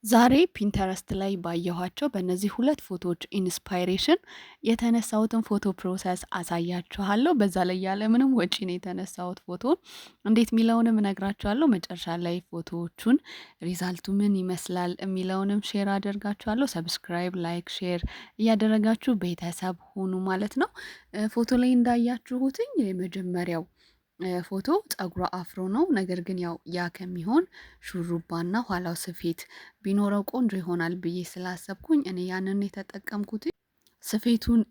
ዛሬ ፒንተረስት ላይ ባየኋቸው በእነዚህ ሁለት ፎቶዎች ኢንስፓይሬሽን የተነሳሁትን ፎቶ ፕሮሰስ አሳያችኋለሁ። በዛ ላይ ያለ ምንም ወጪ ነው የተነሳሁት ፎቶ እንዴት የሚለውንም እነግራችኋለሁ። መጨረሻ ላይ ፎቶዎቹን ሪዛልቱ ምን ይመስላል የሚለውንም ሼር አደርጋችኋለሁ። ሰብስክራይብ፣ ላይክ፣ ሼር እያደረጋችሁ ቤተሰብ ሁኑ ማለት ነው። ፎቶ ላይ እንዳያችሁትኝ የመጀመሪያው ፎቶ ጸጉሯ አፍሮ ነው። ነገር ግን ያው ያ ከሚሆን ሹሩባና ኋላው ስፌት ቢኖረው ቆንጆ ይሆናል ብዬ ስላሰብኩኝ እኔ ያንን የተጠቀምኩት። ስፌቱን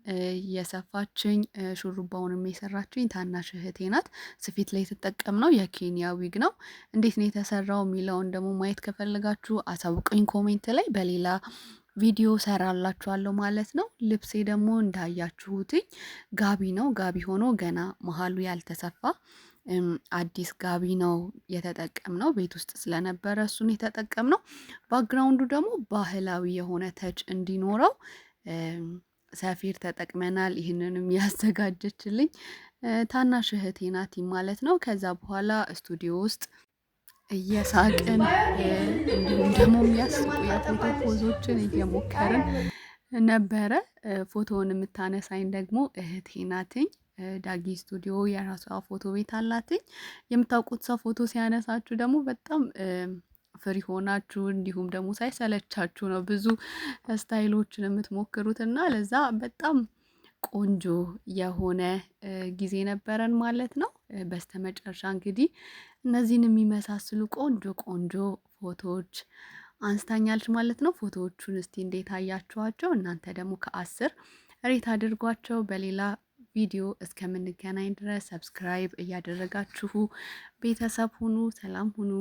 የሰፋችኝ ሹሩባውንም የሰራችኝ ታናሽ እህቴ ናት። ስፌት ላይ የተጠቀምነው የኬንያ ዊግ ነው። እንዴት ነው የተሰራው የሚለውን ደግሞ ማየት ከፈለጋችሁ አሳውቀኝ ኮሜንት ላይ፣ በሌላ ቪዲዮ ሰራላችኋለሁ ማለት ነው። ልብሴ ደግሞ እንዳያችሁትኝ ጋቢ ነው። ጋቢ ሆኖ ገና መሀሉ ያልተሰፋ አዲስ ጋቢ ነው የተጠቀምነው። ቤት ውስጥ ስለነበረ እሱን የተጠቀምነው። ባክግራውንዱ ደግሞ ባህላዊ የሆነ ተች እንዲኖረው ሰፊር ተጠቅመናል። ይህንንም ያዘጋጀችልኝ ታናሽ እህቴ ናት ማለት ነው። ከዛ በኋላ ስቱዲዮ ውስጥ እየሳቅን እንዲሁም ደግሞ የሚያስቁ የፎቶ ፖዞችን እየሞከርን ነበረ። ፎቶውን የምታነሳኝ ደግሞ እህቴ ናትኝ። ዳጊ ስቱዲዮ የራሷ ፎቶ ቤት አላትኝ። የምታውቁት ሰው ፎቶ ሲያነሳችሁ ደግሞ በጣም ፍሪ ሆናችሁ እንዲሁም ደግሞ ሳይሰለቻችሁ ነው ብዙ ስታይሎችን የምትሞክሩት እና ለዛ በጣም ቆንጆ የሆነ ጊዜ ነበረን ማለት ነው። በስተመጨረሻ እንግዲህ እነዚህን የሚመሳስሉ ቆንጆ ቆንጆ ፎቶዎች አንስታኛለች ማለት ነው። ፎቶዎቹን እስቲ እንዴት አያችኋቸው? እናንተ ደግሞ ከ10 ሬት አድርጓቸው። በሌላ ቪዲዮ እስከምንገናኝ ድረስ ሰብስክራይብ እያደረጋችሁ ቤተሰብ ሁኑ። ሰላም ሁኑ።